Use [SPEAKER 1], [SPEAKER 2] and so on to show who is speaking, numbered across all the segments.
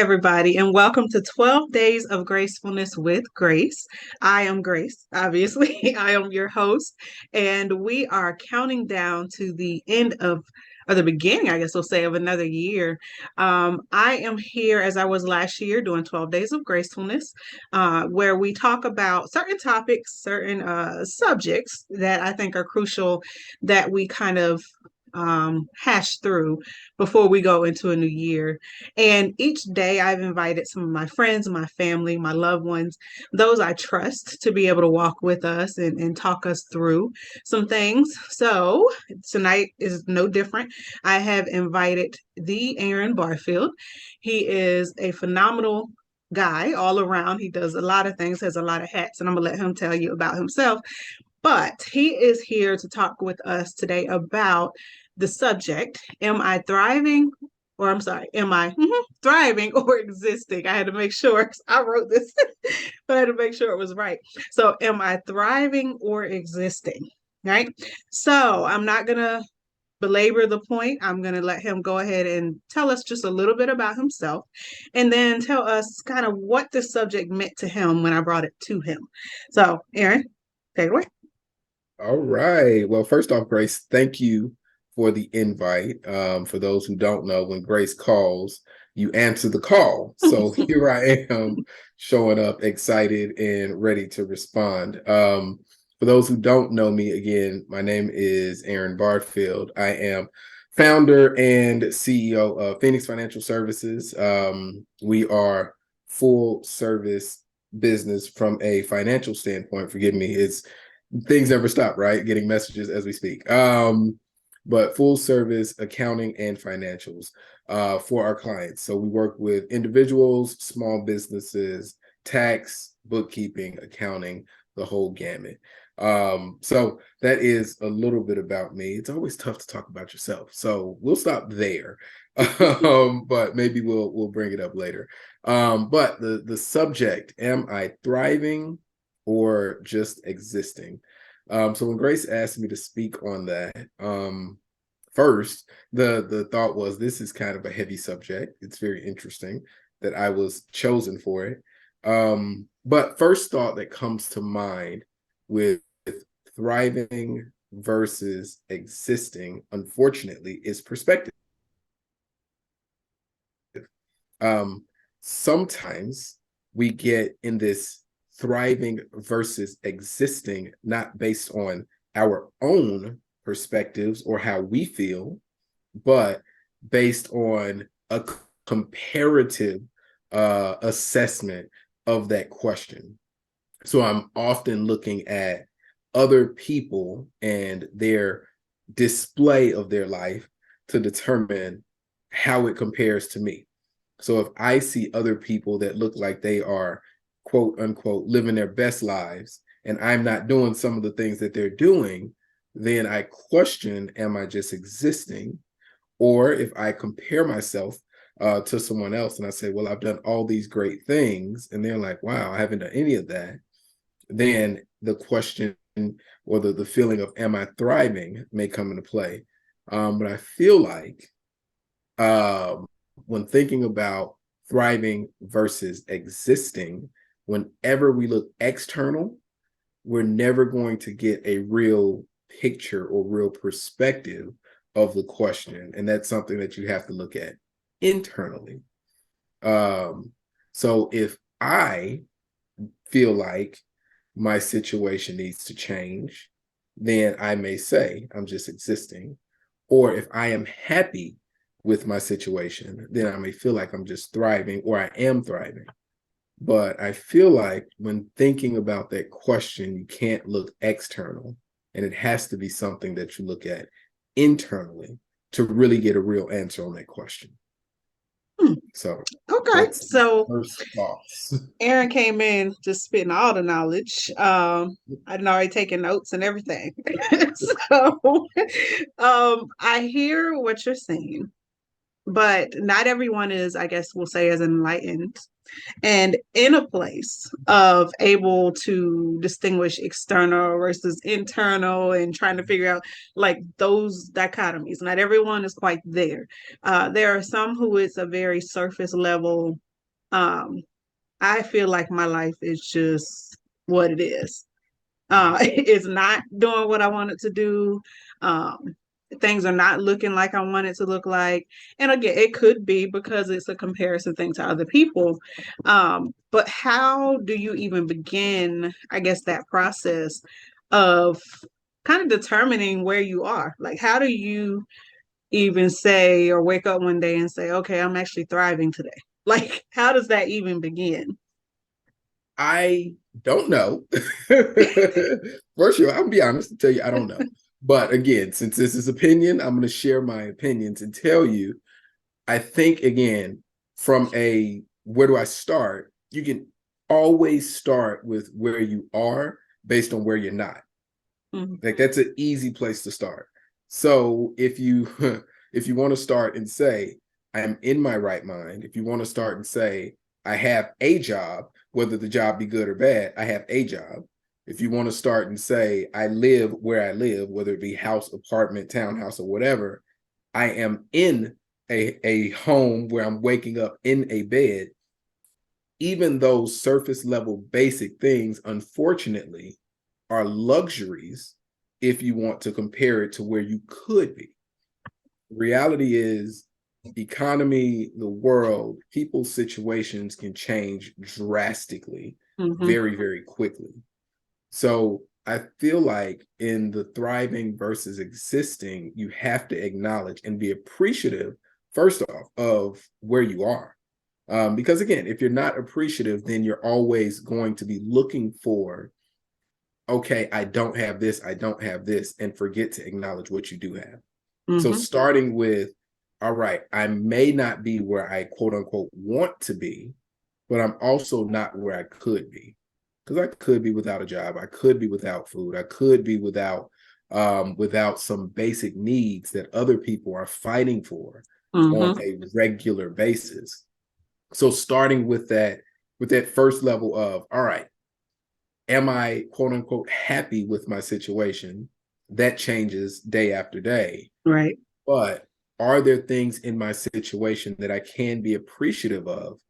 [SPEAKER 1] everybody, and welcome to 12 Days of Gracefulness with Grace. I am Grace, obviously. I am your host, and we are counting down to the end of, or the beginning, I guess we'll say, of another year. I am here as I was last year doing 12 Days of Gracefulness, where we talk about certain topics, certain subjects that I think are crucial that we kind of hash through before we go into a new year. And each day I've invited some of my friends, my family, my loved ones, those I trust to be able to walk with us and talk us through some things. So tonight is no different. I have invited the Aaron Barfield. He is a phenomenal guy all around. He does a lot of things, has a lot of hats, and I'm going to let him tell you about himself. But he is here to talk with us today about the subject, am I thriving or I'm sorry, am I thriving or existing? I had to make sure I wrote this, but I had to make sure it was right. So, am I thriving or existing? Right. So, I'm not going to belabor the point. I'm going to let him go ahead and tell us just a little bit about himself and then tell us kind of what the subject meant to him when I brought it to him. So, Aaron, take it away.
[SPEAKER 2] All right. Well, first off, Grace, thank you for the invite. For those who don't know, when Grace calls, you answer the call. So here I am showing up excited and ready to respond. For those who don't know me, again, my name is Aaron Barfield. I am founder and CEO of Phoenix Financial Services. We are full service business from a financial standpoint. Forgive me, it's things never stop, right? Getting messages as we speak. But full service accounting and financials for our clients. So we work with individuals, small businesses, tax, bookkeeping, accounting, the whole gamut. So that is a little bit about me. It's always tough to talk about yourself, so we'll stop there. But maybe we'll bring it up later. But the subject: am I thriving or just existing? So when Grace asked me to speak on that, first the thought was, this is kind of a heavy subject. It's very interesting that I was chosen for it. But first thought that comes to mind with thriving versus existing, unfortunately, is perspective. Sometimes we get in this thriving versus existing, not based on our own perspectives or how we feel, but based on a comparative assessment of that question. So I'm often looking at other people and their display of their life to determine how it compares to me. So if I see other people that look like they are, quote unquote, living their best lives, and I'm not doing some of the things that they're doing, then I question, am I just existing? Or if I compare myself to someone else and I say, well, I've done all these great things, and they're like, wow, I haven't done any of that, then the question or the feeling of, am I thriving, may come into play. But I feel like when thinking about thriving versus existing, whenever we look external, we're never going to get a real picture or real perspective of the question. And that's something that you have to look at internally. So if I feel like my situation needs to change, then I may say I'm just existing. Or if I am happy with my situation, then I may feel like I'm just thriving, or I am thriving. But I feel like when thinking about that question, you can't look external, and it has to be something that you look at internally to really get a real answer on that question.
[SPEAKER 1] Hmm.
[SPEAKER 2] So
[SPEAKER 1] Okay.
[SPEAKER 2] that's
[SPEAKER 1] So
[SPEAKER 2] first thoughts.
[SPEAKER 1] Aaron came in just spitting all the knowledge. I'd already taken notes and everything. So I hear what you're saying, but not everyone is, I guess we'll say, as enlightened and in a place of able to distinguish external versus internal and trying to figure out like those dichotomies. Not everyone is quite there. There are some who it's a very surface level Um, I feel like my life is just what it is. It's not doing what I want it to do. Um, Things are not looking like I want it to look like. And again, it could be because it's a comparison thing to other people. But how do you even begin, I guess, that process of kind of determining where you are? Like, how do you even say or wake up one day and say, okay, I'm actually thriving today? Like, how does that even begin?
[SPEAKER 2] I don't know. For sure, I'll be honest and tell you I don't know. But again, since this is opinion, I'm going to share my opinions and tell you. I think again, from a where do I start? You can always start with where you are based on where you're not.
[SPEAKER 1] Mhm.
[SPEAKER 2] Like that's an easy place to start. So if you if you want to start and say I am in my right mind, if you want to start and say I have a job, whether the job be good or bad, I have a job. If you want to start and say I live where I live, whether it be house, apartment, townhouse, or whatever, I am in a home where I'm waking up in a bed. Even those surface level basic things, unfortunately, are luxuries if you want to compare it to where you could be. Reality is, economy, the world, people's situations can change drastically,
[SPEAKER 1] Mhm.
[SPEAKER 2] very, very quickly. So I feel like in the thriving versus existing, you have to acknowledge and be appreciative, first off, of where you are. Because again, if you're not appreciative, then you're always going to be looking for, okay, I don't have this, I don't have this, and forget to acknowledge what you do have. So
[SPEAKER 1] Mhm.
[SPEAKER 2] starting with, all right, I may not be where I quote unquote want to be, but I'm also not where I could be. Because I could be without a job, I could be without food, I could be without some basic needs that other people are fighting for on
[SPEAKER 1] Mhm.
[SPEAKER 2] a regular basis. So starting with that first level of, all right, am I quote unquote happy with my situation? That changes day after day.
[SPEAKER 1] Right.
[SPEAKER 2] But are there things in my situation that I can be appreciative of?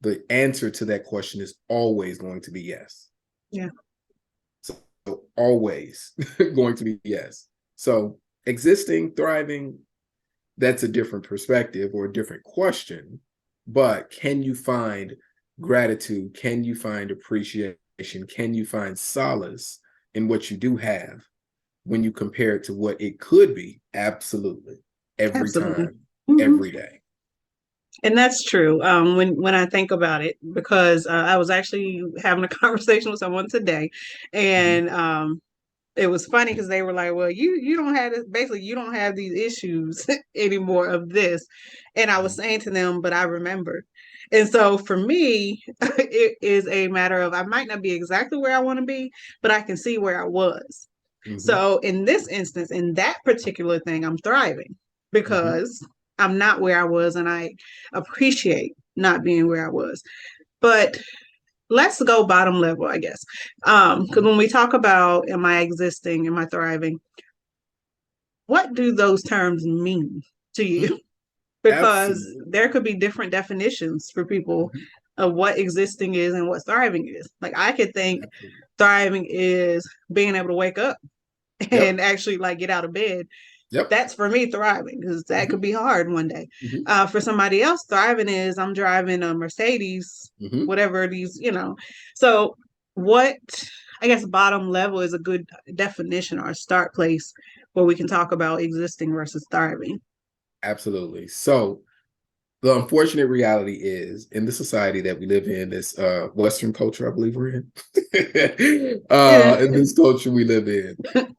[SPEAKER 2] The answer to that question is always going to be yes.
[SPEAKER 1] Yeah.
[SPEAKER 2] So always going to be yes. So existing, thriving, that's a different perspective or a different question. But can you find gratitude? Can you find appreciation? Can you find solace in what you do have when you compare it to what it could be? Absolutely. Every
[SPEAKER 1] Absolutely.
[SPEAKER 2] time,
[SPEAKER 1] Hmm.
[SPEAKER 2] every day.
[SPEAKER 1] And that's true. When I think about it, because I was actually having a conversation with someone today,
[SPEAKER 2] Mhm.
[SPEAKER 1] and it was funny because they were like, "Well, you don't have this. Basically, you don't have these issues anymore of this." And I was saying to them, "But I remember." And so for me, it is a matter of I might not be exactly where I want to be, but I can see where I was.
[SPEAKER 2] Mhm.
[SPEAKER 1] So in this instance, in that particular thing, I'm thriving
[SPEAKER 2] Mhm.
[SPEAKER 1] because I'm not where I was and I appreciate not being where I was. But let's go bottom level, I guess. Because
[SPEAKER 2] Mhm.
[SPEAKER 1] when we talk about am I existing, am I thriving, what do those terms mean to
[SPEAKER 2] Mhm.
[SPEAKER 1] you? Because
[SPEAKER 2] Absolutely.
[SPEAKER 1] there could be different definitions for people
[SPEAKER 2] Mhm.
[SPEAKER 1] of what existing is and what thriving is. Like I could think
[SPEAKER 2] Absolutely.
[SPEAKER 1] thriving is being able to wake up and
[SPEAKER 2] Yep.
[SPEAKER 1] actually like get out of bed.
[SPEAKER 2] Yep.
[SPEAKER 1] That's for me thriving because that could
[SPEAKER 2] Mhm.
[SPEAKER 1] be hard one day.
[SPEAKER 2] Mhm.
[SPEAKER 1] For somebody else, thriving is I'm driving a Mercedes,
[SPEAKER 2] Mhm.
[SPEAKER 1] whatever these. So, what I guess bottom level is a good definition or a start place where we can talk about existing versus thriving.
[SPEAKER 2] Absolutely. So the unfortunate reality is in the society that we live in, this Western culture, I believe we're in,
[SPEAKER 1] Yeah.
[SPEAKER 2] in this culture we live in,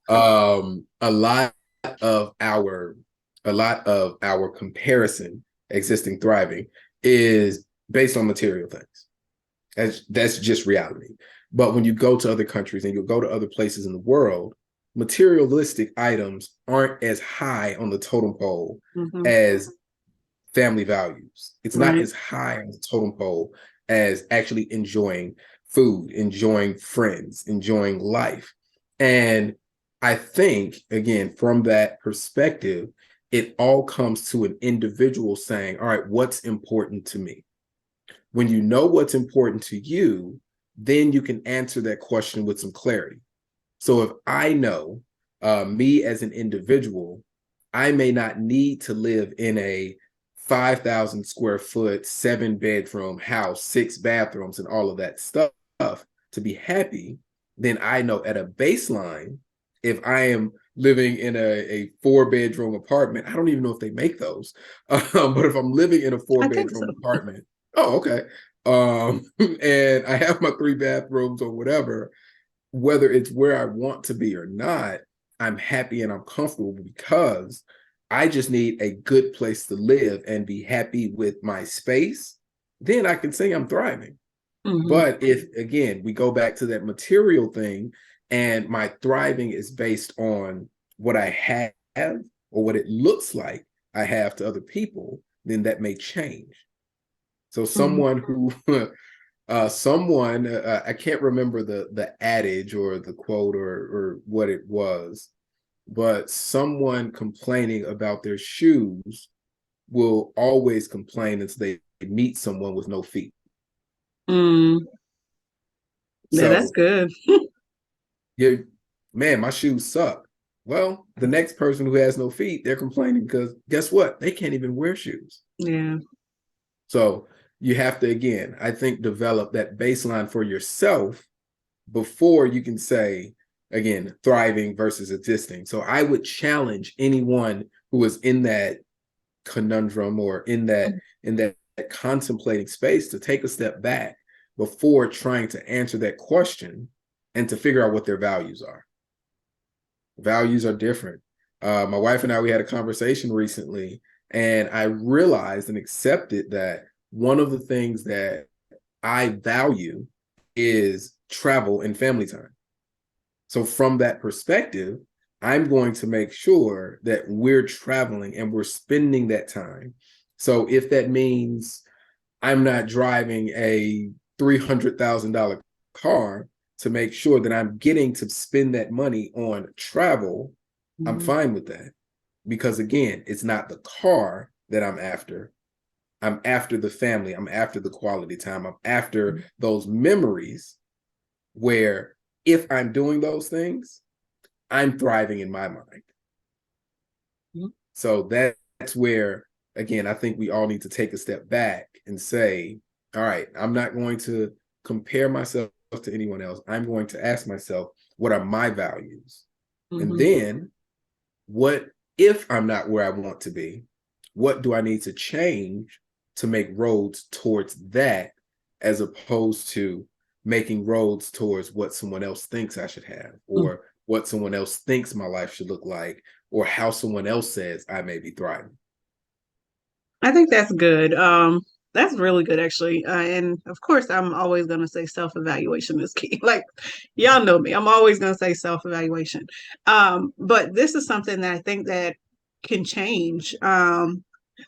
[SPEAKER 2] a lot of our comparison, existing, thriving, is based on material things. That's just reality. But when you go to other countries and you go to other places in the world, materialistic items aren't as high on the totem pole
[SPEAKER 1] Hmm.
[SPEAKER 2] as family values. It's not
[SPEAKER 1] Right.
[SPEAKER 2] as high on the totem pole as actually enjoying food, enjoying friends, enjoying life. And I think, again, from that perspective, it all comes to an individual saying, all right, what's important to me? When you know what's important to you, then you can answer that question with some clarity. So if I know me as an individual, I may not need to live in a 5,000 square foot, 7 bedroom house, 6 bathrooms, and all of that stuff to be happy. Then I know at a baseline, if I am living in a 4 bedroom apartment, I don't even know if they make those. But if I'm living in a four
[SPEAKER 1] I think so.
[SPEAKER 2] bedroom apartment, oh, okay. And I have my 3 bathrooms or whatever, whether it's where I want to be or not, I'm happy and I'm comfortable because I just need a good place to live and be happy with my space. Then I can say I'm thriving.
[SPEAKER 1] Hmm.
[SPEAKER 2] But if, again, we go back to that material thing and my thriving is based on what I have or what it looks like I have to other people, then that may change. So
[SPEAKER 1] Hmm.
[SPEAKER 2] someone who someone I can't remember the adage or the quote or what it was, but someone complaining about their shoes will always complain until they meet someone with no feet.
[SPEAKER 1] Mm. Yeah, that's
[SPEAKER 2] So
[SPEAKER 1] good.
[SPEAKER 2] you, man, my shoes suck. Well, the next person who has no feet, they're complaining because guess what? They can't even wear shoes.
[SPEAKER 1] Yeah.
[SPEAKER 2] So you have to, again, I think, develop that baseline for yourself before you can say, again, thriving versus existing. So I would challenge anyone who is in that conundrum or in that contemplating space to take a step back before trying to answer that question and to figure out what their values are. Values are different. My wife and I, we had a conversation recently, and I realized and accepted that one of the things that I value is travel and family time. So, from that perspective, I'm going to make sure that we're traveling and we're spending that time. So, if that means I'm not driving a $300,000 car to make sure that I'm getting to spend that money on travel, I'm
[SPEAKER 1] Hmm.
[SPEAKER 2] fine with that. Because again, it's not the car that I'm after. I'm after the family. I'm after the quality time. I'm after those memories where if I'm doing those things, I'm thriving in my mind. So that's where, again, I think we all need to take a step back and say, all right, I'm not going to compare myself to anyone else. I'm going to ask myself, what are my values? And
[SPEAKER 1] Hmm.
[SPEAKER 2] then what if I'm not where I want to be? What do I need to change to make roads towards that as opposed to making roads towards what someone else thinks I should have or what someone else thinks my life should look like or how someone else says I may be thriving.
[SPEAKER 1] I think that's good. That's really good actually. And of course, I'm always gonna say self-evaluation is key. Like y'all know me, I'm always gonna say self-evaluation. But this is something that I think that can change.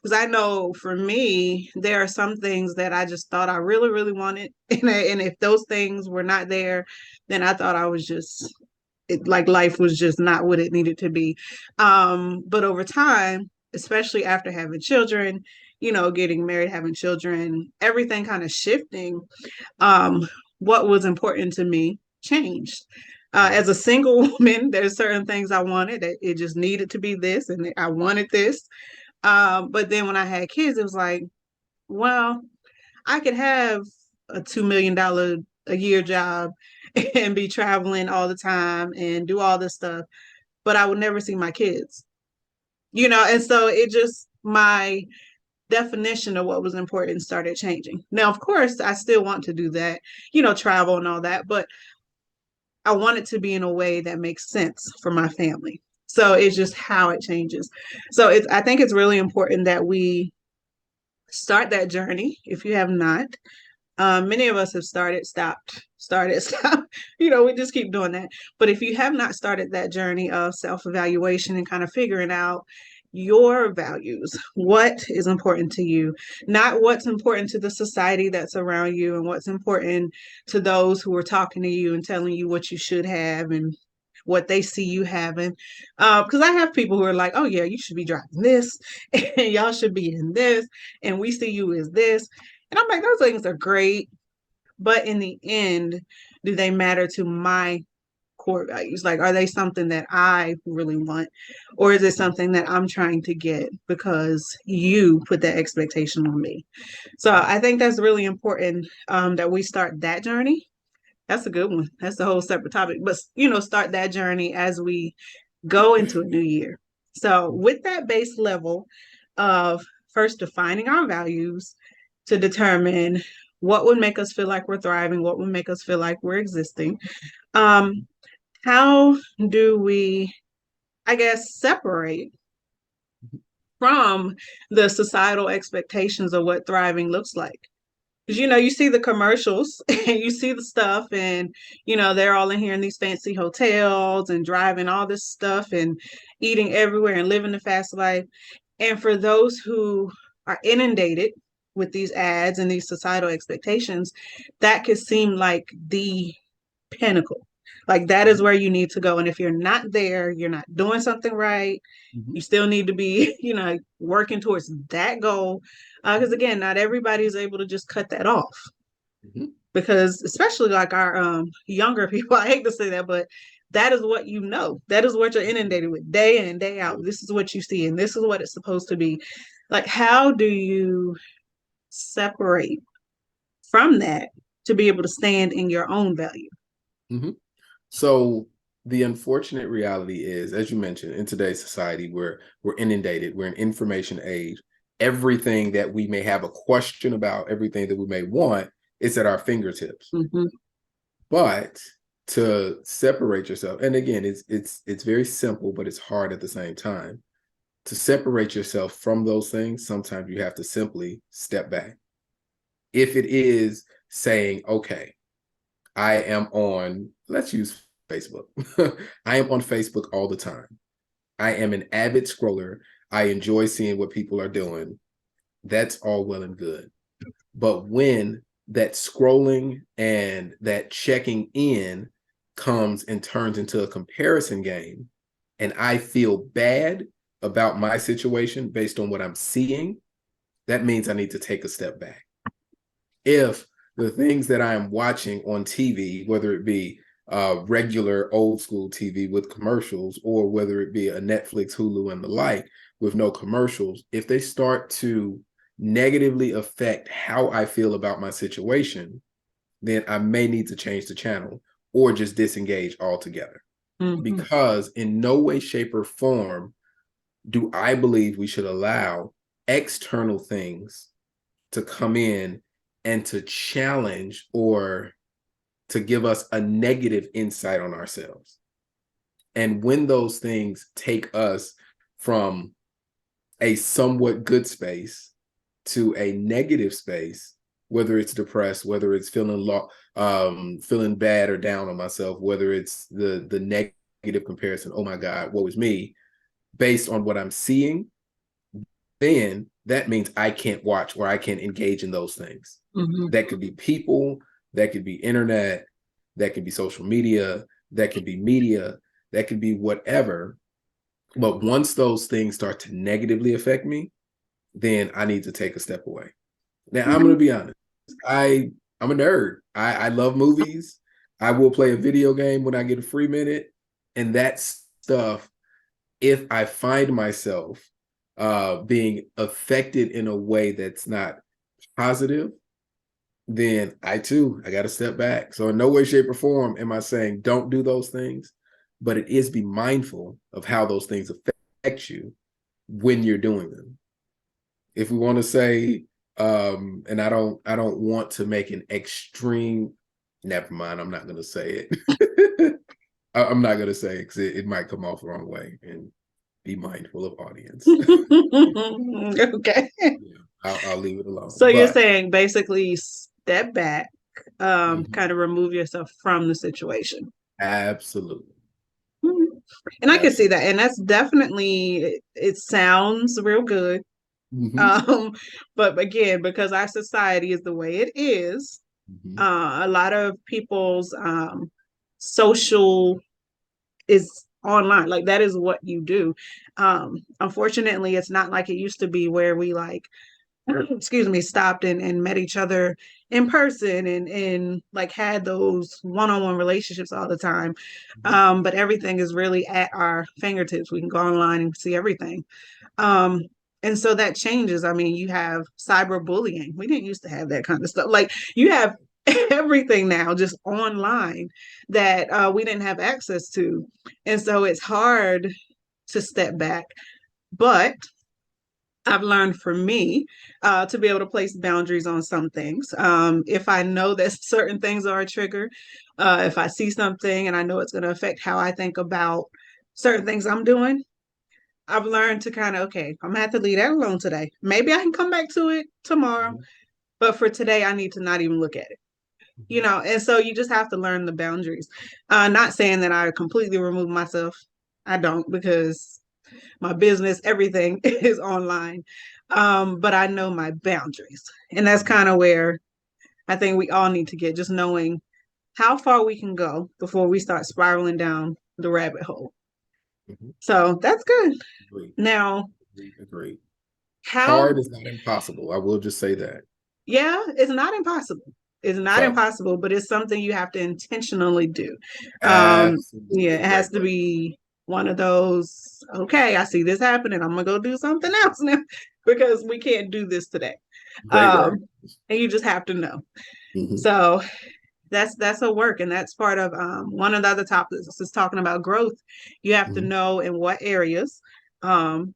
[SPEAKER 1] Because I know for me, there are some things that I just thought I really, really wanted, and if those things were not there, then I thought I was just like life was just not what it needed to be. But over time, especially after having children, getting married, having children, everything kind of shifting, um, what was important to me changed. As a single woman, there's certain things I wanted that it just needed to be this, and I wanted this. But then when I had kids, it was like, well, I could have a $2 million a year job and be traveling all the time and do all this stuff, but I would never see my kids, and so it just, my definition of what was important started changing. Now, of course, I still want to do that, travel and all that, but I want it to be in a way that makes sense for my family. So it's just how it changes. So I think it's really important that we start that journey if you have not. Many of us have stopped. We just keep doing that. But if you have not started that journey of self evaluation and kind of figuring out your values, what is important to you, not what's important to the society that's around you and what's important to those who are talking to you and telling you what you should have and what they see you having. Because I have people who are like, oh, yeah, you should be driving this and y'all should be in this. And we see you as this. And I'm like, those things are great, but in the end, do they matter to my core values? Like, are they something that I really want? Or is it something that I'm trying to get because you put that expectation on me? So I think that's really important, that we start that journey. That's a good one. That's a whole separate topic. But, start that journey as we go into a new year. So, with that base level of first defining our values to determine what would make us feel like we're thriving, what would make us feel like we're existing, um, how do we, I guess, separate from the societal expectations of what thriving looks like? Because you see the commercials and you see the stuff, and they're all in here in these fancy hotels and driving all this stuff and eating everywhere and living the fast life. And for those who are inundated with these ads and these societal expectations, that could seem like the pinnacle. Like that is where you need to go. And if you're not there, you're not doing something right.
[SPEAKER 2] Mhm.
[SPEAKER 1] You still need to be, working towards that goal. Because again, not everybody is able to just cut that off.
[SPEAKER 2] Mhm.
[SPEAKER 1] Because especially like our younger people, I hate to say that, but that is what you know. That is what you're inundated with day in and day out. This is what you see, and this is what it's supposed to be. Like, how do you separate from that to be able to stand in your own value?
[SPEAKER 2] Mhm. So the unfortunate reality is, as you mentioned, in today's society, we're inundated. We're an information age. Everything that we may have a question about, everything that we may want, is at our fingertips.
[SPEAKER 1] Mm-hmm.
[SPEAKER 2] But to separate yourself, and again, it's very simple, but it's hard at the same time. To separate yourself from those things, sometimes you have to simply step back. If it is saying, okay, I am on, let's use Facebook. I am on Facebook all the time. I am an avid scroller. I enjoy seeing what people are doing. That's all well and good. But when that scrolling and that checking in comes and turns into a comparison game, and I feel bad about my situation based on what I'm seeing, that means I need to take a step back. If the things that I am watching on TV, whether it be regular old school TV with commercials, or whether it be a Netflix, Hulu, and the like with no commercials, if they start to negatively affect how I feel about my situation, then I may need to change the channel or just disengage altogether.
[SPEAKER 1] Mm-hmm.
[SPEAKER 2] Because in no way, shape, or form do I believe we should allow external things to come in and to challenge or to give us a negative insight on ourselves. And when those things take us from a somewhat good space to a negative space, whether it's depressed, whether it's feeling bad or down on myself, whether it's the negative comparison, oh my God, what was me, based on what I'm seeing, then that means I can't watch or I can't engage in those things.
[SPEAKER 1] Mm-hmm.
[SPEAKER 2] That could be people, that could be internet, that could be social media, that could be media, that could be whatever. But once those things start to negatively affect me, then I need to take a step away. Now I'm gonna be honest. I'm a nerd. I love movies. I will play a video game when I get a free minute. And that stuff, if I find myself being affected in a way that's not positive, then I got to step back. So in no way, shape, or form am I saying don't do those things, but it is be mindful of how those things affect you when you're doing them. If we want to say, and I don't want to make an extreme. Never mind. I'm not going to say it. I'm not going to say it because it might come off the wrong way. And be mindful of audience.
[SPEAKER 1] Okay.
[SPEAKER 2] Yeah, I'll leave it alone.
[SPEAKER 1] So you're
[SPEAKER 2] But
[SPEAKER 1] saying basically step back,
[SPEAKER 2] mhm,
[SPEAKER 1] kind of remove yourself from the situation.
[SPEAKER 2] absolutely,
[SPEAKER 1] Mhm. And I can see
[SPEAKER 2] absolutely.
[SPEAKER 1] that. And that's definitely, it sounds real good.
[SPEAKER 2] Hmm.
[SPEAKER 1] Um, but again, because our society is the way it is,
[SPEAKER 2] Hmm.
[SPEAKER 1] a lot of people's social is online. Like that is what you do. Unfortunately, it's not like it used to be where we like excuse me, stopped and met each other in person and like had those one-on-one relationships all the time.
[SPEAKER 2] Mhm.
[SPEAKER 1] But everything is really at our fingertips. We can go online and see everything. Um, and so that changes. I mean, you have cyberbullying. We didn't used to have that kind of stuff. Like you have everything now just online that we didn't have access to. And so it's hard to step back. But I've learned for me to be able to place boundaries on some things. If I know that certain things are a trigger, if I see something and I know it's going to affect how I think about certain things I'm doing, I've learned to kind of, okay, I'm gonna have to leave that alone today. Maybe I can come back to it tomorrow,
[SPEAKER 2] Mhm.
[SPEAKER 1] but for today, I need to not even look at it.
[SPEAKER 2] Mhm.
[SPEAKER 1] And so you just have to learn the boundaries. Not saying that I completely remove myself. I don't because my business, everything is online. But I know my boundaries. And that's
[SPEAKER 2] Mhm.
[SPEAKER 1] kind of where I think we all need to get just knowing how far we can go before we start spiraling down the rabbit hole.
[SPEAKER 2] Mhm.
[SPEAKER 1] So that's good.
[SPEAKER 2] Agreed.
[SPEAKER 1] Now,
[SPEAKER 2] Agreed. Agreed.
[SPEAKER 1] how
[SPEAKER 2] Hard is not impossible. I will just say that.
[SPEAKER 1] Yeah, it's not impossible. It's not
[SPEAKER 2] So,
[SPEAKER 1] impossible, but it's something you have to intentionally do. Yeah,
[SPEAKER 2] absolutely
[SPEAKER 1] it has
[SPEAKER 2] great
[SPEAKER 1] to
[SPEAKER 2] word.
[SPEAKER 1] be one of those, okay, I see this happening. I'm gonna go do something else now because we can't do this today.
[SPEAKER 2] Great word.
[SPEAKER 1] Um, and you just have to know.
[SPEAKER 2] Hmm.
[SPEAKER 1] So that's a work, and that's part of one of the other topics is talking about growth. You have to
[SPEAKER 2] Hmm.
[SPEAKER 1] know in what areas. Um,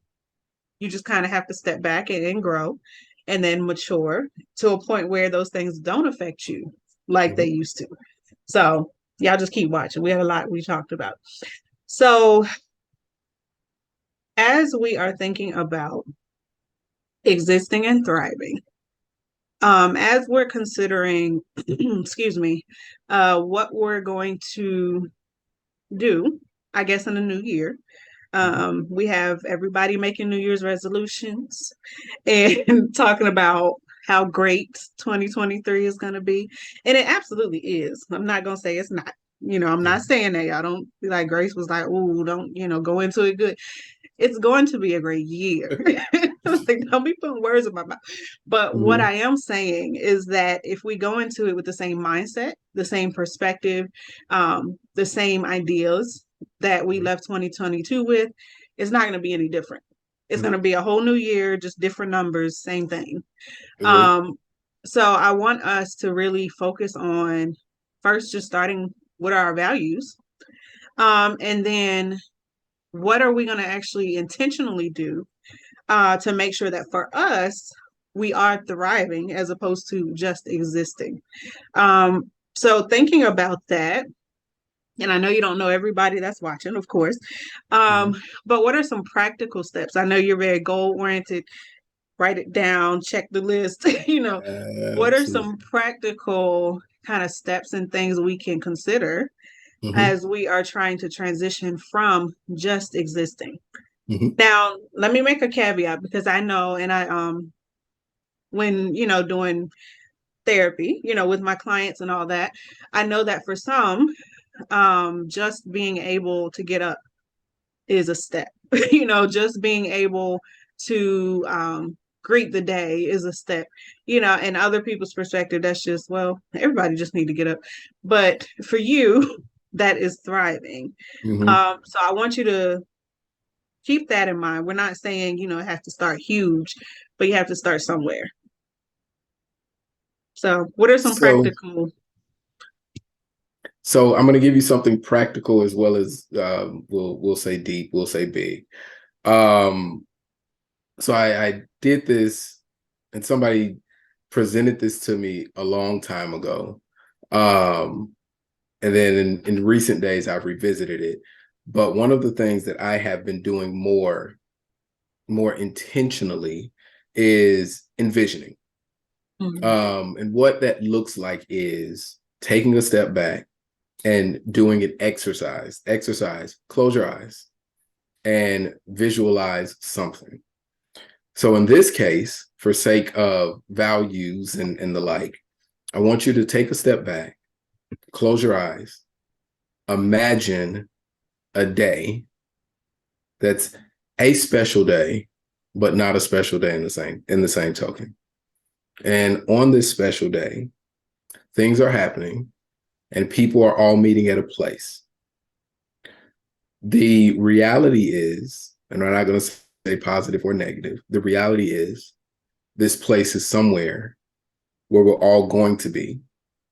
[SPEAKER 1] you just kind of have to step back and grow and then mature to a point where those things don't affect you like they
[SPEAKER 2] Hmm.
[SPEAKER 1] used to. So, y'all just keep watching. We have a lot we talked about. So, as we are thinking about existing and thriving, as we're considering, excuse me, what we're going to do, I guess, in the new year,
[SPEAKER 2] Hmm.
[SPEAKER 1] we have everybody making New Year's resolutions and talking about how great 2023 is going to be. And it absolutely is. I'm not going to say it's not. I'm not
[SPEAKER 2] Hmm.
[SPEAKER 1] saying that. Y'all don't be like Grace was like, oh, don't, go into it good. It's going to be a great year. Like, don't be putting words in my mouth. But what
[SPEAKER 2] Hmm.
[SPEAKER 1] I am saying is that if we go into it with the same mindset, the same perspective, the same ideas that we left 2022 with, it's not going to be any different. It's going to
[SPEAKER 2] Hmm.
[SPEAKER 1] be a whole new year, just different numbers, same thing.
[SPEAKER 2] Agree.
[SPEAKER 1] Um, so I want us to really focus on first just starting what are our values, and then what are we going to actually intentionally do to make sure that for us we are thriving as opposed to just existing. So thinking about that, and I know you don't know everybody that's watching, of course,
[SPEAKER 2] Hmm.
[SPEAKER 1] um, but what are some practical steps? I know you're very goal oriented. Write it down, check the list. What are
[SPEAKER 2] Absolutely.
[SPEAKER 1] some practical kind of steps and things we can consider
[SPEAKER 2] Hmm.
[SPEAKER 1] as we are trying to transition from just existing?
[SPEAKER 2] Hmm.
[SPEAKER 1] Now, let me make a caveat because I know, and I when doing therapy, with my clients and all that, I know that for some, just being able to get up is a step. Just being able to greet the day is a step. And other people's perspective, that's just, well, everybody just need to get up. But for you, that is thriving.
[SPEAKER 2] Hmm.
[SPEAKER 1] So I want you to keep that in mind. We're not saying, it has to start huge, but you have to start somewhere. So what are some
[SPEAKER 2] So,
[SPEAKER 1] practical?
[SPEAKER 2] so I'm going to give you something practical as well as we'll say deep, we'll say big. Um, so I did this, and somebody presented this to me a long time ago. Um, and then in recent days, I've revisited it. But one of the things that I have been doing more intentionally is envisioning.
[SPEAKER 1] Mhm.
[SPEAKER 2] And what that looks like is taking a step back and doing an exercise. Exercise, close your eyes and visualize something. So in this case, for sake of values and the like, I want you to take a step back, close your eyes, imagine a day that's a special day, but not a special day in the same token. And on this special day, things are happening and people are all meeting at a place. The reality is, and I'm not going to say positive or negative, the reality is this place is somewhere where we're all going to be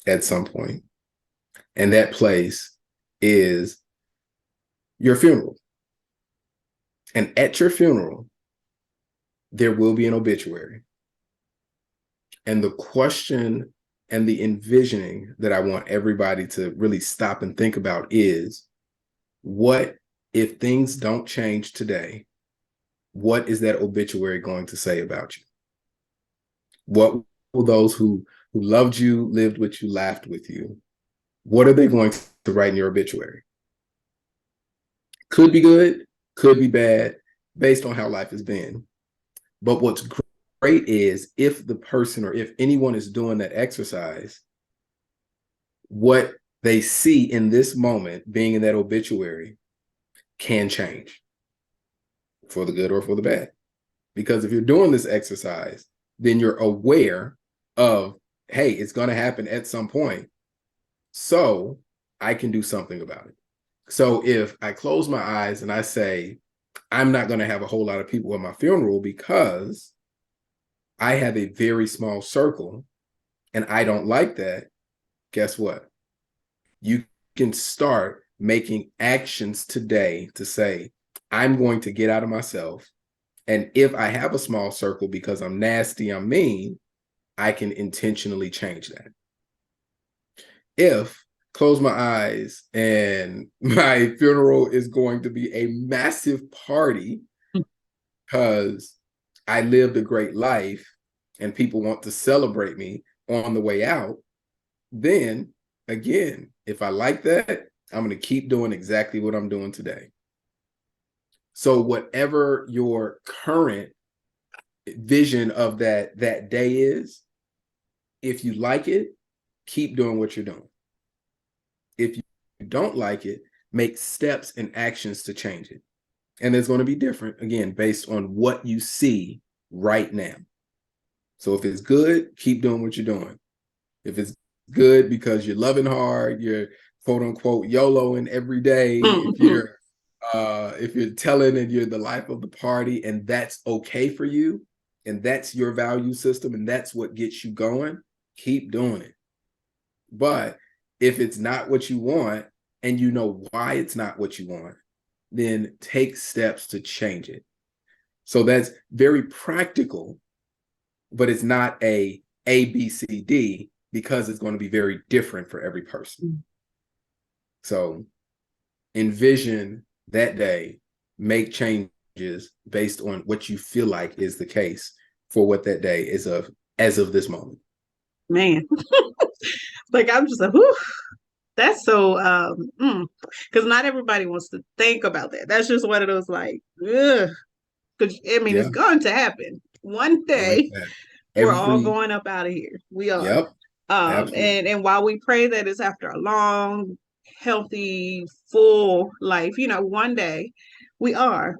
[SPEAKER 2] at some point. And that place is your funeral. And at your funeral, there will be an obituary. And the question and the envisioning that I want everybody to really stop and think about is, what if things don't change today? What is that obituary going to say about you? What will those who loved you, lived with you, laughed with you, what are they going to write in your obituary? Could be good, could be bad, based on how life has been. But what's great is if the person or if anyone is doing that exercise, what they see in this moment being in that obituary can change for the good or for the bad. Because if you're doing this exercise, then you're aware of, hey, it's going to happen at some point. So I can do something about it. So if I close my eyes and I say, I'm not going to have a whole lot of people at my funeral because I have a very small circle and I don't like that, guess what? You can start making actions today to say, I'm going to get out of myself. And if I have a small circle because I'm nasty, I'm mean, I can intentionally change that. If close my eyes and my funeral is going to be a massive party because I lived a great life and people want to celebrate me on the way out, then again, if I like that, I'm going to keep doing exactly what I'm doing today. So whatever your current vision of that day is, if you like it, keep doing what you're doing. If you don't like it, make steps and actions to change it. And it's going to be different, again, based on what you see right now. So if it's good, keep doing what you're doing. If it's good because you're loving hard, you're quote unquote YOLOing every day, if you're telling and you're the life of the party and that's okay for you, and that's your value system and that's what gets you going, keep doing it. But if it's not what you want and you know why it's not what you want, then take steps to change it. So that's very practical, but it's not A, B, C, D, because it's going to be very different for every person. So envision that day, make changes based on what you feel like is the case for what that day is of as of this moment.
[SPEAKER 1] Man, like I'm just like, whew, that's so because not everybody wants to think about that. That's just one of those like, ugh. Because I mean, it's
[SPEAKER 2] Yeah,
[SPEAKER 1] going to happen one
[SPEAKER 2] I like
[SPEAKER 1] day.
[SPEAKER 2] that.
[SPEAKER 1] We're all
[SPEAKER 2] Every
[SPEAKER 1] going up out of here. We are.
[SPEAKER 2] Yep, absolutely.
[SPEAKER 1] And while we pray that it's after a long, healthy, full life, one day we are.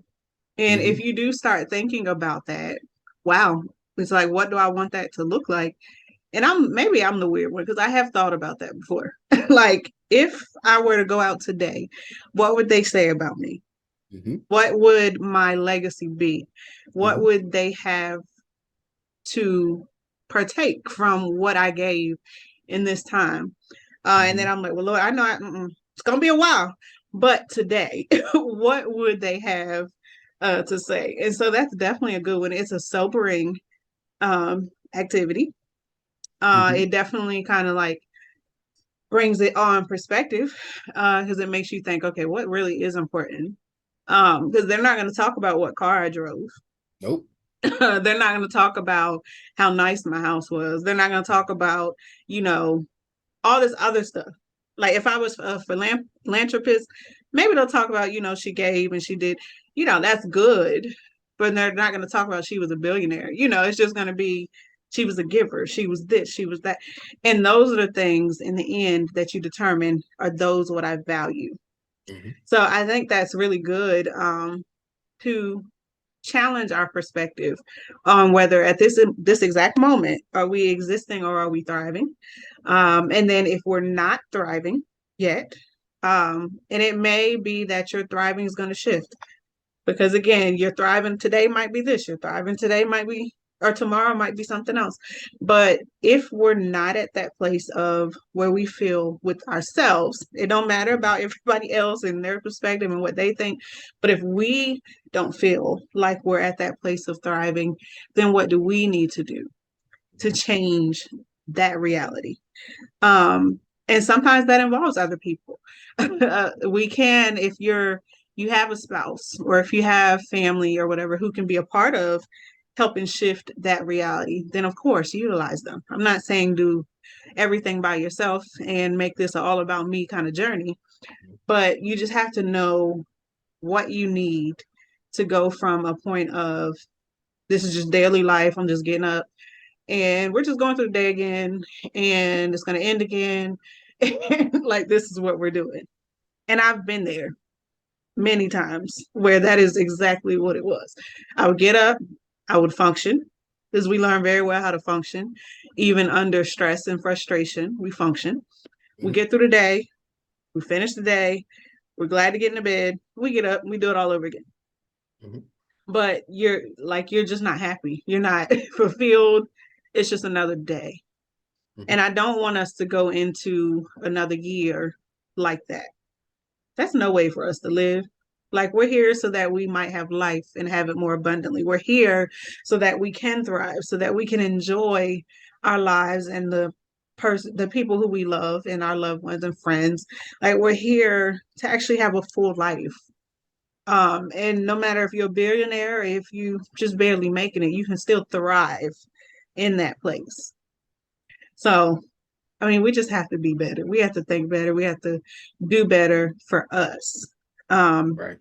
[SPEAKER 1] And if
[SPEAKER 2] Mm-hmm.
[SPEAKER 1] you do start thinking about that, wow, it's like, what do I want that to look like? And maybe I'm the weird one because I have thought about that before. Like, if I were to go out today, what would they say about me?
[SPEAKER 2] Mm-hmm.
[SPEAKER 1] What would my legacy be? What
[SPEAKER 2] Mm-hmm.
[SPEAKER 1] would they have to partake from what I gave in this time? And then
[SPEAKER 2] Mm-hmm.
[SPEAKER 1] I'm like, well, Lord, I know it's going to be a while, but today, what would they have to say? And so that's definitely a good one. It's a sobering activity.
[SPEAKER 2] Mm-hmm.
[SPEAKER 1] It definitely kind of like brings it all in perspective because it makes you think, okay, what really is important? Because they're not going to talk about what car I drove.
[SPEAKER 2] Nope.
[SPEAKER 1] They're not going to talk about how nice my house was. They're not going to talk about, you know, all this other stuff. Like if I was a philanthropist, maybe they'll talk about, she gave and she did, that's good. But they're not going to talk about she was a billionaire. It's just going to be she was a giver. She was this, she was that. And those are the things in the end that you determine are those what I value.
[SPEAKER 2] Mm-hmm.
[SPEAKER 1] So I think that's really good to challenge our perspective on whether at this exact moment are we existing or are we thriving. And then if we're not thriving yet, and it may be that your thriving is going to shift because again, your thriving today might be this, your thriving today might be, or tomorrow might be something else. But if we're not at that place of where we feel with ourselves, it don't matter about everybody else and their perspective and what they think. But if we don't feel like we're at that place of thriving, then what do we need to do to change that reality? And sometimes that involves other people. We can, if you have a spouse or if you have family or whatever who can be a part of helping shift that reality, then of course utilize them. I'm not saying do everything by yourself and make this all about me kind of journey, but you just have to know what you need to go from a point of this is just daily life. I'm just getting up and we're just going through the day again and it's going to end again. Like this is what we're doing. And I've been there many times where that is exactly what it was. I would get up, I would function because we learn very well how to function. Even under stress and frustration, we function. We
[SPEAKER 2] Mhm.
[SPEAKER 1] get through the day, we finish the day, we're glad to get into bed, we get up, we do it all over again.
[SPEAKER 2] Mhm.
[SPEAKER 1] But you're just not happy. You're not fulfilled. It's just another day. And
[SPEAKER 2] Mhm.
[SPEAKER 1] I don't want us to go into another year like that. That's no way for us to live. Like we're here so that we might have life and have it more abundantly. We're here so that we can thrive, so that we can enjoy our lives and the people who we love and our loved ones and friends. Like we're here to actually have a full life. And no matter if you're a billionaire or if you just barely making it, you can still thrive in that place. So I mean, we just have to be better. We have to think better. We have to do better for us, um,
[SPEAKER 2] Right.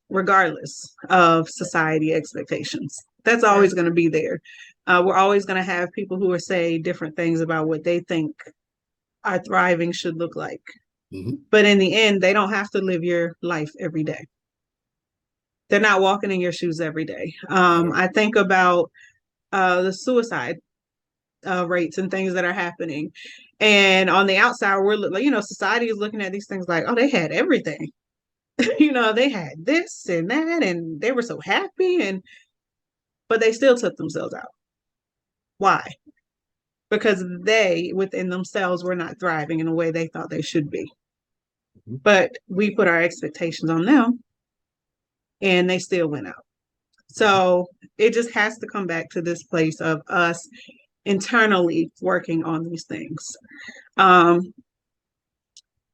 [SPEAKER 1] regardless of society expectations. That's always
[SPEAKER 2] Right.
[SPEAKER 1] going to be there. We're always going to have people who are say different things about what they think our thriving should look like.
[SPEAKER 2] Mhm.
[SPEAKER 1] But in the end, they don't have to live your life every day. They're not walking in your shoes every day.
[SPEAKER 2] Not at all.
[SPEAKER 1] I think about the suicide rates and things that are happening. And on the outside, we're like, society is looking at these things like, oh, they had everything. They had this and that, and they were so happy, but they still took themselves out. Why? Because they, within themselves, were not thriving in a way they thought they should be.
[SPEAKER 2] Mhm.
[SPEAKER 1] But we put our expectations on them, and they still went out.
[SPEAKER 2] Mhm.
[SPEAKER 1] So it just has to come back to this place of us internally working on these things. Um,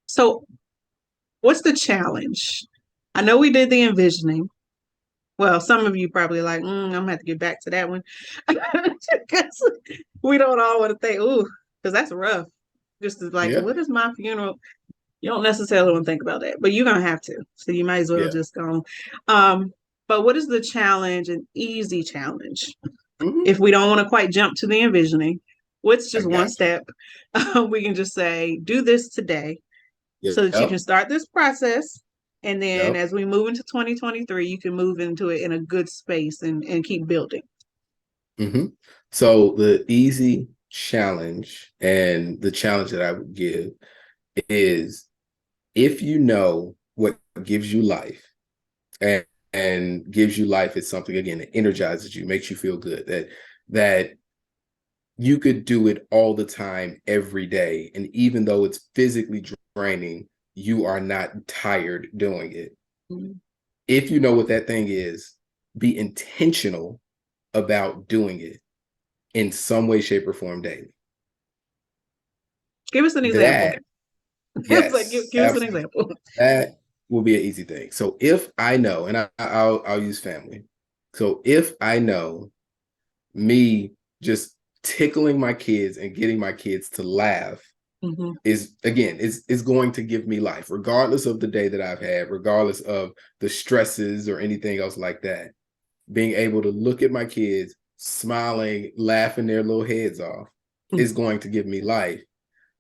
[SPEAKER 1] so what's the challenge? I know we did the envisioning. Well, some of you probably like, I'm gonna have to get back to that one because we don't all want to think, ooh, because that's rough. Just as like,
[SPEAKER 2] Yeah.
[SPEAKER 1] what is my funeral? You don't necessarily want to think about that, but you're gonna have to. So you might as well
[SPEAKER 2] Yeah.
[SPEAKER 1] just go. Um, but what is the challenge, an easy challenge?
[SPEAKER 2] Mhm.
[SPEAKER 1] If we don't want to quite jump to the envisioning, what's
[SPEAKER 2] I
[SPEAKER 1] just one
[SPEAKER 2] got you.
[SPEAKER 1] step? We can just say, do this today so that you can
[SPEAKER 2] Yep.
[SPEAKER 1] start this process. And then
[SPEAKER 2] Yep.
[SPEAKER 1] as we move into 2023, you can move into it in a good space and keep building.
[SPEAKER 2] Hmm. So the easy challenge and the challenge that I would give is if you know what gives you life and, and gives you life is something again that energizes you, makes you feel good, that you could do it all the time, every day. And even though it's physically draining, you are not tired doing it.
[SPEAKER 1] Mhm.
[SPEAKER 2] If you know what that thing is, be intentional about doing it in some way, shape, or form daily.
[SPEAKER 1] Give us an example.
[SPEAKER 2] That,
[SPEAKER 1] It's like,
[SPEAKER 2] yes,
[SPEAKER 1] give us an
[SPEAKER 2] absolutely.
[SPEAKER 1] example.
[SPEAKER 2] That will be an easy thing. So if I know, and I'll use family. So if I know me just tickling my kids and getting my kids to laugh
[SPEAKER 1] Mhm.
[SPEAKER 2] is going to give me life, regardless of the day that I've had, regardless of the stresses or anything else like that. Being able to look at my kids smiling, laughing their little heads off is going to give me life.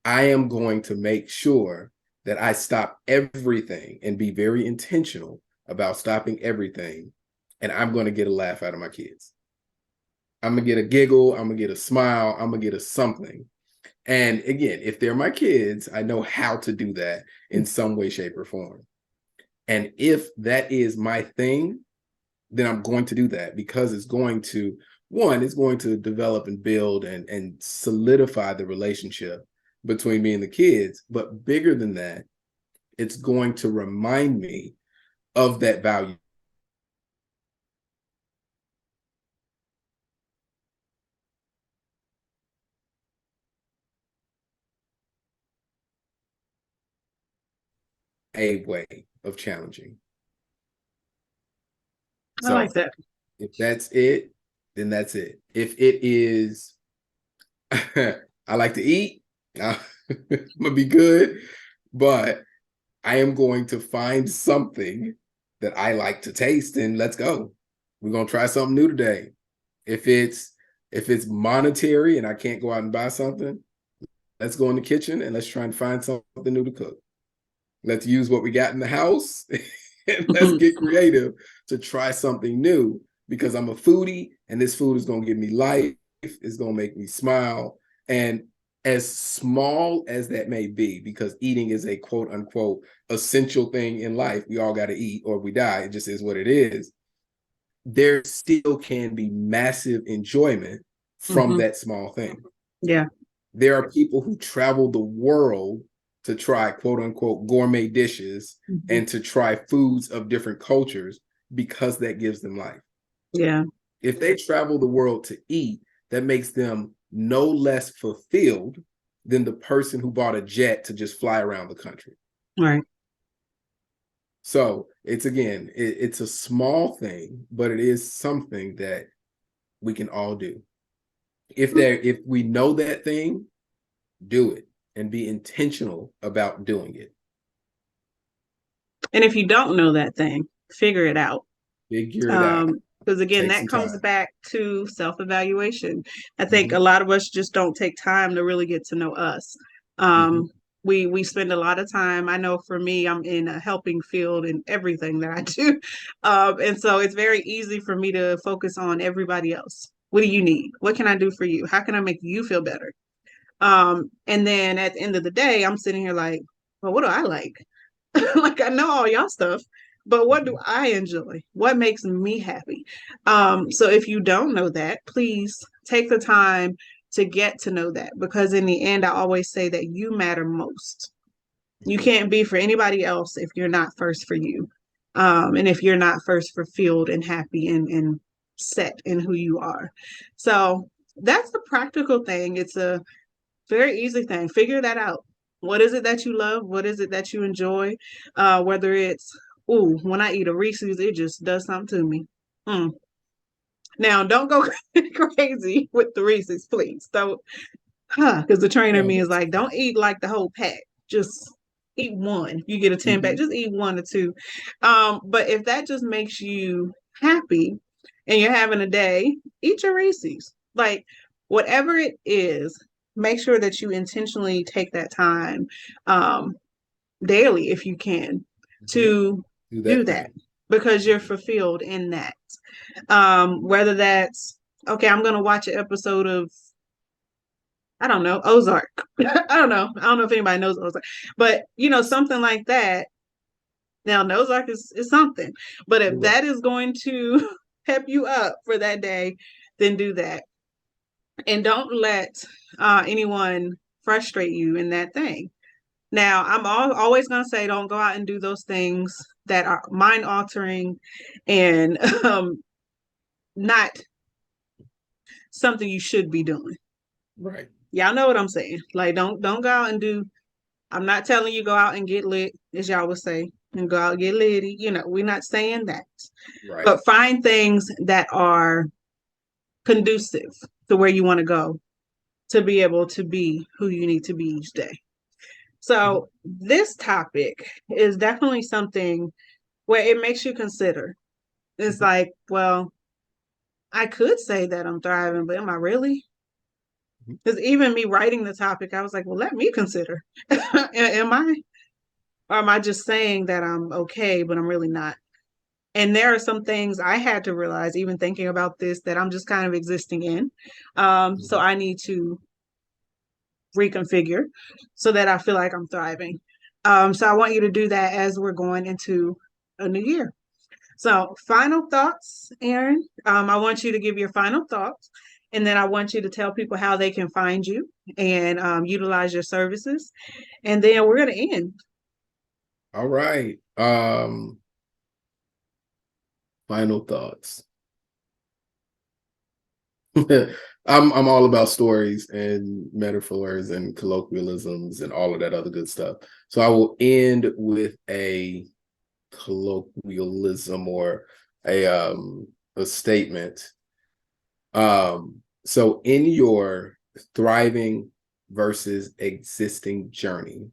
[SPEAKER 2] I am going to make sure that I stop everything and be very intentional about stopping everything and I'm going to get a laugh out of my kids. I'm going to get a giggle. I'm going to get a smile. I'm going to get a something. And again, if they're my kids, I know how to do that in some way, shape, or form. And if that is my thing, then I'm going to do that because it's going to, one, it's going to develop and build and solidify the relationship between me and the kids. But bigger than that, it's going to remind me of that value. A way of challenging.
[SPEAKER 1] I like
[SPEAKER 2] So
[SPEAKER 1] that.
[SPEAKER 2] if that's it, then that's it. If it is, I like to eat, I'm gonna be good, but I am going to find something that I like to taste and let's go. We're gonna try something new today. If it's monetary and I can't go out and buy something, let's go in the kitchen and let's try and find something new to cook. Let's use what we got in the house and let's get creative to try something new because I'm a foodie and this food is going to give me life. It's going to make me smile. And as small as that may be, because eating is a quote unquote essential thing in life, we all got to eat or we die. It just is what it is. There still can be massive enjoyment from that small thing.
[SPEAKER 1] Yeah.
[SPEAKER 2] There are people who travel the world to try quote unquote gourmet dishes and to try foods of different cultures because that gives them life.
[SPEAKER 1] Yeah.
[SPEAKER 2] If they travel the world to eat, that makes them no less fulfilled than the person who bought a jet to just fly around the country.
[SPEAKER 1] Right.
[SPEAKER 2] So it's again, it's a small thing, but it is something that we can all do. If we know that thing, do it and be intentional about doing it.
[SPEAKER 1] And if you don't know that thing, figure it out.
[SPEAKER 2] Figure it out.
[SPEAKER 1] Because again,
[SPEAKER 2] Take
[SPEAKER 1] that
[SPEAKER 2] some
[SPEAKER 1] comes
[SPEAKER 2] time.
[SPEAKER 1] back to self-evaluation. I think a lot of us just don't take time to really get to know us. We spend a lot of time. I know for me, I'm in a helping field in everything that I do. And so it's very easy for me to focus on everybody else. What do you need? What can I do for you? How can I make you feel better? And then at the end of the day, I'm sitting here like, well, what do I like? Like I know all y'all stuff, but what do I enjoy? What makes me happy? So if you don't know that, please take the time to get to know that because in the end, I always say that you matter most. You can't be for anybody else if you're not first for you. And if you're not first fulfilled and happy and set in who you are. So that's the practical thing. It's a very easy thing. Figure that out. What is it that you love? What is it that you enjoy? Whether it's, ooh, when I eat a Reese's, it just does something to me. Mm. Now, don't go crazy with the Reese's, please. Don't, because the trainer in me is like, don't eat like the whole pack. Just eat one. You get a 10 pack, just eat one or two. But if that just makes you happy and you're having a day, eat your Reese's. Like, whatever it is, make sure that you intentionally take that time daily if you can to do that because you're fulfilled in that. Whether that's okay, I'm gonna watch an episode of I don't know, Ozark. I don't know. I don't know if anybody knows Ozark, but something like that. Now, Ozark is something, but if that is going to pep you up for that day, then do that. And don't let anyone frustrate you in that thing. Now, always going to say don't go out and do those things that are mind altering and not something you should be doing.
[SPEAKER 2] Right.
[SPEAKER 1] Y'all know what I'm saying. Like, don't go out and do. I'm not telling you go out and get lit, as y'all would say, and go out and get litty. We're not saying that.
[SPEAKER 2] Right.
[SPEAKER 1] But find things that are conducive to where you want to go to be able to be who you need to be each day. So this topic is definitely something where it makes you consider. It's like, well, I could say that I'm thriving, but am I really? Because even me writing the topic, I was like, well, let me consider. Am I? Or am I just saying that I'm okay, but I'm really not? And there are some things I had to realize, even thinking about this, that I'm just kind of existing in. So
[SPEAKER 2] Mhm.
[SPEAKER 1] I need to reconfigure so that I feel like I'm thriving. So I want you to do that as we're going into a new year. So, final thoughts, Aaron. I want you to give your final thoughts, and then I want you to tell people how they can find you and utilize your services. And then we're going to end.
[SPEAKER 2] All right. Final thoughts. I'm all about stories and metaphors and colloquialisms and all of that other good stuff. So I will end with a colloquialism or a statement. So in your thriving versus existing journey,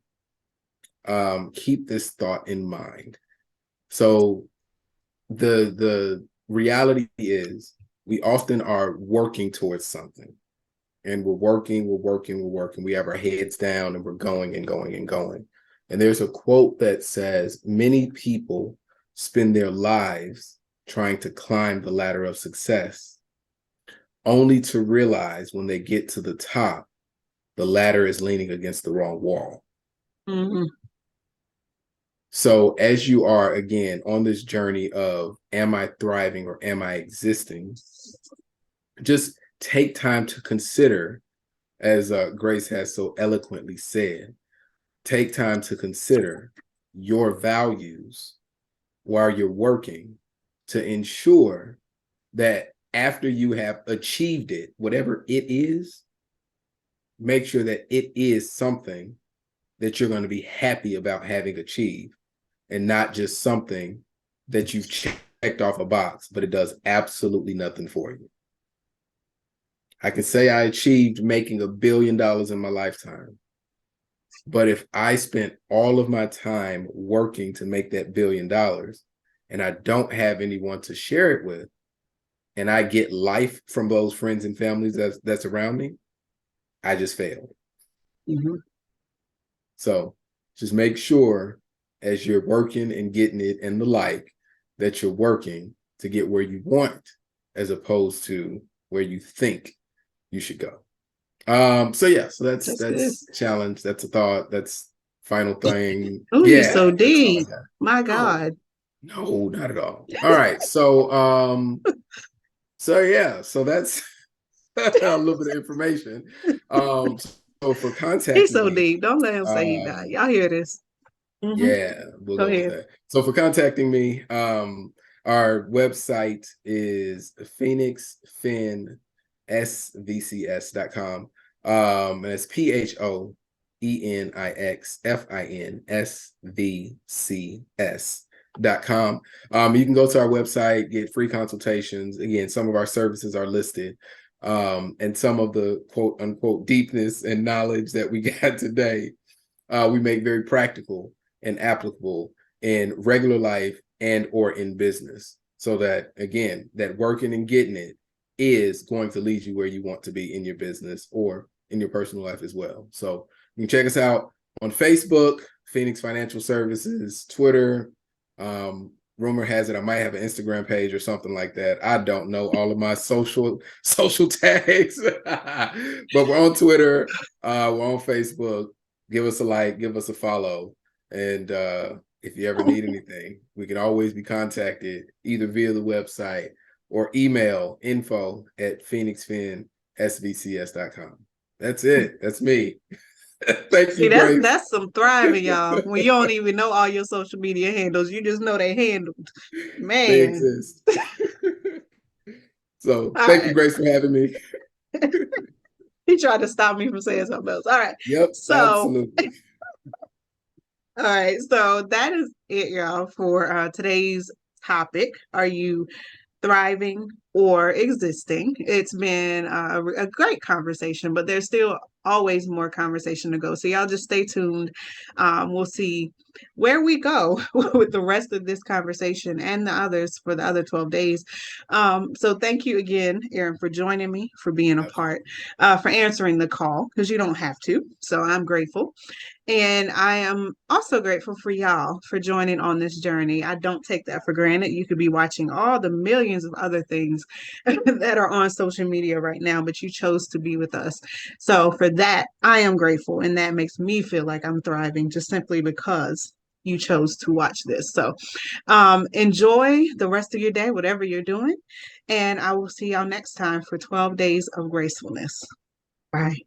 [SPEAKER 2] keep this thought in mind. So the reality is we often are working towards something, and we're working. We have our heads down and we're going and going and going. And there's a quote that says, many people spend their lives trying to climb the ladder of success, only to realize when they get to the top, the ladder is leaning against the wrong wall.
[SPEAKER 1] Mm-hmm.
[SPEAKER 2] So as you are again on this journey of, am I thriving or am I existing? Just take time to consider, as Grace has so eloquently said, take time to consider your values while you're working, to ensure that after you have achieved it, whatever it is, make sure that it is something that you're going to be happy about having achieved, and not just something that you've checked off a box, but it does absolutely nothing for you. I can say I achieved making $1 billion in my lifetime, but if I spent all of my time working to make that $1 billion and I don't have anyone to share it with, and I get life from those friends and families that's around me, I just failed.
[SPEAKER 1] Mm-hmm.
[SPEAKER 2] So just make sure as you're working and getting it and the like, that you're working to get where you want as opposed to where you think you should go. So yeah, so
[SPEAKER 1] That's good.
[SPEAKER 2] that's challenge, that's a thought, that's final thing.
[SPEAKER 1] Oh, you're so
[SPEAKER 2] Yeah, that's all I
[SPEAKER 1] deep.
[SPEAKER 2] got.
[SPEAKER 1] My
[SPEAKER 2] No,
[SPEAKER 1] God.
[SPEAKER 2] no, not at all. All right. So yeah, so that's a little bit of information. Um so for
[SPEAKER 1] He's
[SPEAKER 2] contacting
[SPEAKER 1] so
[SPEAKER 2] me,
[SPEAKER 1] deep. Don't let him say he died.
[SPEAKER 2] um
[SPEAKER 1] Y'all hear this? Mm-hmm.
[SPEAKER 2] yeah, we'll
[SPEAKER 1] Go
[SPEAKER 2] go with
[SPEAKER 1] ahead.
[SPEAKER 2] that. So for contacting me, our website is phoenixfinsvcs.com. And it's PhoenixFinsVCS.com. You can go to our website, get free consultations. Again, some of our services are listed. And some of the quote unquote deepness and knowledge that we got today, we make very practical and applicable in regular life and or in business, so that again, that working and getting it is going to lead you where you want to be in your business or in your personal life as well. So you can check us out on Facebook, Phoenix Financial Services, Twitter. Rumor has it I might have an Instagram page or something like that. I don't know all of my social tags, but we're on Twitter, we're on Facebook. Give us a like, give us a follow. And if you ever need anything, we can always be contacted either via the website or email info@phoenixfinsvcs.com. That's it. That's me. Thank
[SPEAKER 1] See,
[SPEAKER 2] you,
[SPEAKER 1] that's
[SPEAKER 2] Grace.
[SPEAKER 1] that's some thriving, y'all. When you don't even know all your social media handles, you just know they handled.
[SPEAKER 2] They
[SPEAKER 1] Man.
[SPEAKER 2] exist. So
[SPEAKER 1] All
[SPEAKER 2] thank you,
[SPEAKER 1] right.
[SPEAKER 2] Grace, for having me.
[SPEAKER 1] He tried to stop me from saying something else. All right.
[SPEAKER 2] Yep,
[SPEAKER 1] So,
[SPEAKER 2] absolutely.
[SPEAKER 1] all right. So that is it, y'all, for today's topic. Are you thriving or existing? It's been a great conversation, but there's still always more conversation to go. So y'all just stay tuned. We'll see where we go with the rest of this conversation and the others for the other 12 days. So thank you again, Aaron, for joining me, for being a part,
[SPEAKER 2] Absolutely.
[SPEAKER 1] for answering the call, because you don't have to. So I'm grateful. And I am also grateful for y'all for joining on this journey. I don't take that for granted. You could be watching all the millions of other things that are on social media right now, but you chose to be with us. So for that, I am grateful. And that makes me feel like I'm thriving just simply because you chose to watch this. So enjoy the rest of your day, whatever you're doing. And I will see y'all next time for 12 Days of Gracefulness. Bye.